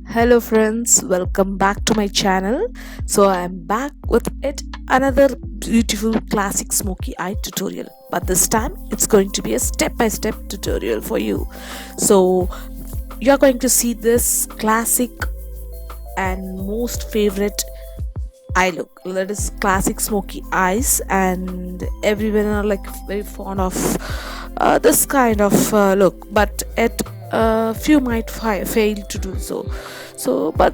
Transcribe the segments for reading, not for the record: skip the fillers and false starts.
Hello friends, welcome back to my channel. So I am back with yet another beautiful classic smoky eye tutorial, but this time it's going to be a step-by-step tutorial for you. So you're going to see this classic and most favorite eye look, that is classic smoky eyes, and everyone are like very fond of this kind of look, but at few might fail to do so, but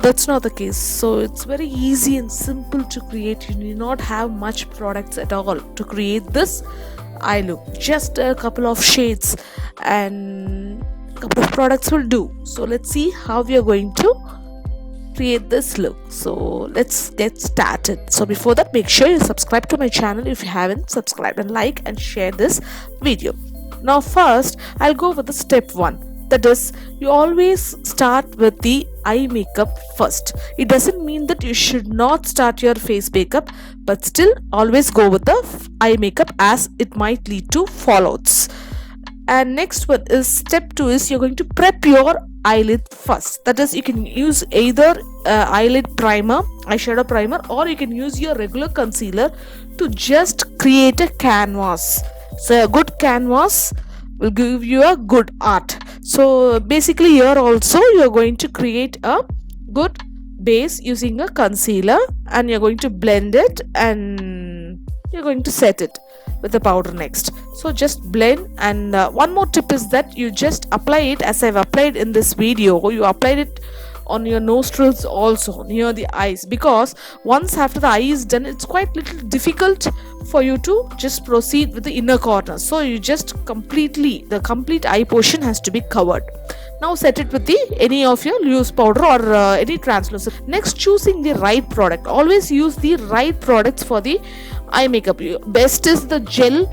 that's not the case. So it's very easy and simple to create. You need not have much products at all to create this eye look. Just a couple of shades and a couple of products will do. So let's see how we are going to create this look. So let's get started. So before that, make sure you subscribe to my channel if you haven't subscribed, and like and share this video. Now first I'll go with the step 1, that is, you always start with the eye makeup first. It doesn't mean that you should not start your face makeup, but still always go with the eye makeup, as it might lead to fallouts. And next one is step 2, is you're going to prep your eyelid first. That is, you can use either eyelid primer, eyeshadow primer, or you can use your regular concealer to just create a canvas. So a good canvas will give you a good art. So basically here also you're going to create a good base using a concealer, and you're going to blend it and you're going to set it with the powder next. So just blend, and one more tip is that you just apply it as I've applied in this video. You applied it on your nostrils also, near the eyes, because once after the eye is done, it's quite little difficult for you to just proceed with the inner corner. So you just the complete eye portion has to be covered. Now set it with the any of your loose powder or any translucent. Next, choosing the right product. Always use the right products for the eye makeup. Best is the gel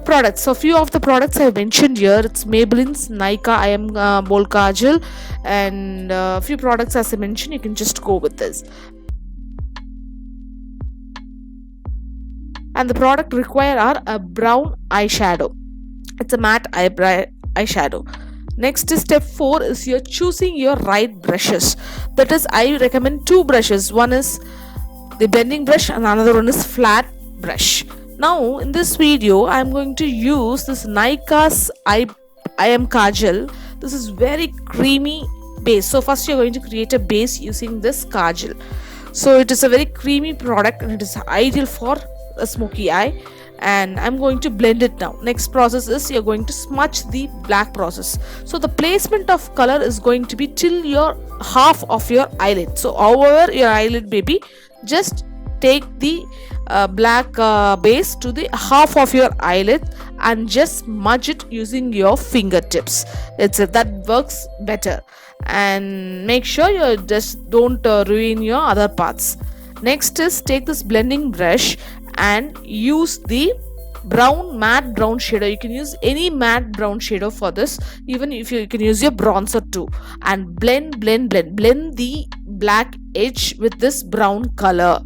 products. So few of the products I have mentioned here, it's Maybelline's Nykaa Eyem Bold Kajal, and few products as I mentioned, you can just go with this. And the product required are a brown eyeshadow. It's a matte eyeshadow. Next is step 4, is you're choosing your right brushes. That is, I recommend 2 brushes. One is the blending brush and another one is flat brush. Now in this video I'm going to use this Nykaa's Eyem Kajal. This is very creamy base. So first you're going to create a base using this Kajal. So it is a very creamy product and it is ideal for a smoky eye, and I'm going to blend it now. Next process is you're going to smudge the black process. So the placement of color is going to be till your half of your eyelid. So over your eyelid, baby, just take the black base to the half of your eyelid and just smudge it using your fingertips. That works better, and make sure you just don't ruin your other parts. Next is take this blending brush and use the matte brown shadow. You can use any matte brown shadow for this, even if you can use your bronzer too, and blend the black edge with this brown color.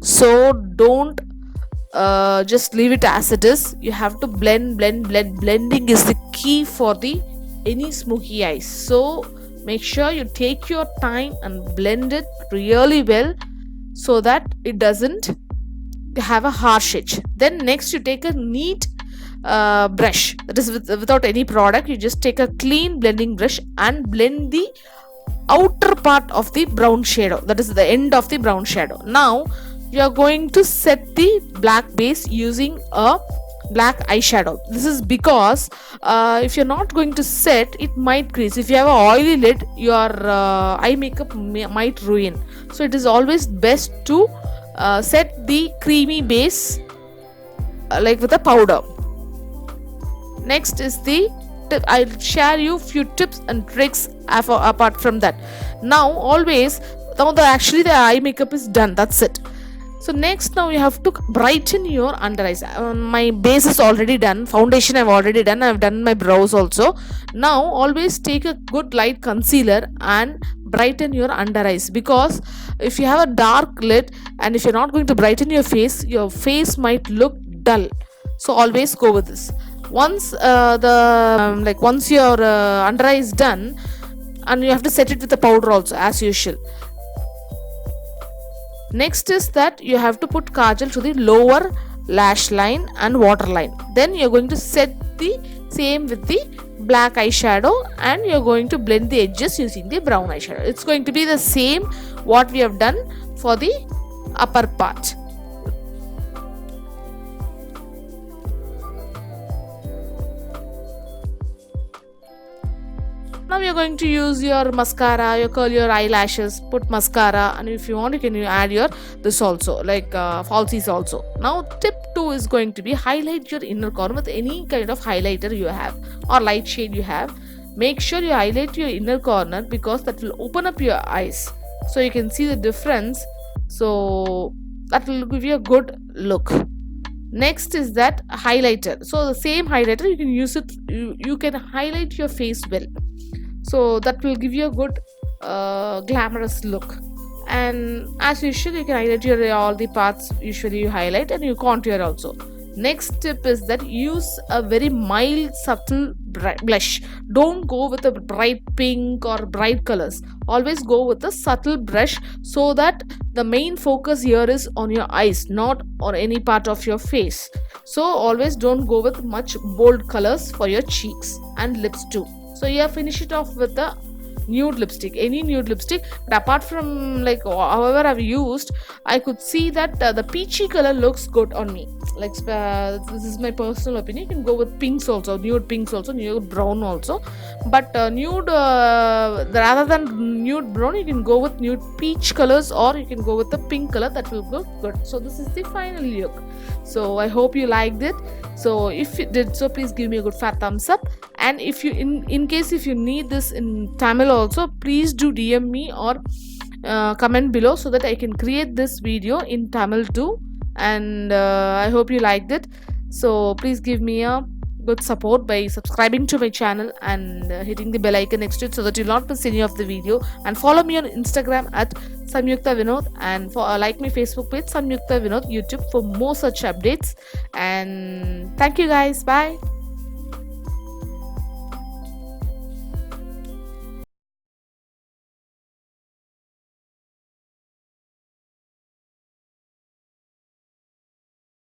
So don't just leave it as it is. You have to blend. Blending is the key for the any smoky eyes. So make sure you take your time and blend it really well, so that it doesn't have a harsh edge. Then next you take a neat brush, that is without any product. You just take a clean blending brush and blend the outer part of the brown shadow, that is the end of the brown shadow. Now you are going to set the black base using a black eyeshadow. This is because if you're not going to set, it might crease. If you have an oily lid, your eye makeup might ruin. So it is always best to set the creamy base like with a powder. Next is the tip. I'll share you few tips and tricks apart from that. Now actually the eye makeup is done. That's it. So next, now you have to brighten your under eyes. My base is already done. Foundation I've already done. I've done my brows also. Now always take a good light concealer and brighten your under eyes, because if you have a dark lid and if you're not going to brighten your face might look dull. So always go with this. Once once your under eye is done, and you have to set it with the powder also as usual. Next is that you have to put kajal to the lower lash line and waterline. Then you're going to set the same with the black eyeshadow, and you're going to blend the edges using the brown eyeshadow. It's going to be the same what we have done for the upper part. Now you're going to use your mascara, you curl your eyelashes, put mascara, and if you want you can add your this also, like falsies also. Now tip 2 is going to be highlight your inner corner with any kind of highlighter you have or light shade you have. Make sure you highlight your inner corner because that will open up your eyes so you can see the difference, so that will give you a good look. Next is that highlighter. So the same highlighter you can use it, you can highlight your face well, so that will give you a good glamorous look. And as usual you can highlight your all the parts usually you highlight, and you contour also. Next tip is that use a very mild subtle blush. Don't go with a bright pink or bright colors, always go with a subtle brush, so that the main focus here is on your eyes, not on any part of your face. So always don't go with much bold colors for your cheeks and lips too. So you finish it off with the nude lipstick, any nude lipstick. But apart from like however I've used, I could see that the peachy color looks good on me. Like this is my personal opinion. You can go with pinks also, nude pinks also, nude brown also. But nude rather than nude brown, you can go with nude peach colors, or you can go with the pink color. That will look good. So this is the final look. So I hope you liked it. So if you did so, please give me a good fat thumbs up. And if you in case if you need this in Tamil also, please do DM me or comment below so that I can create this video in Tamil too. And I hope you liked it. So please give me a good support by subscribing to my channel and hitting the bell icon next to it so that you'll not miss any of the video. And follow me on Instagram at Samyuktha Vinod, and like my Facebook page Samyuktha Vinod YouTube for more such updates. And thank you guys. Bye.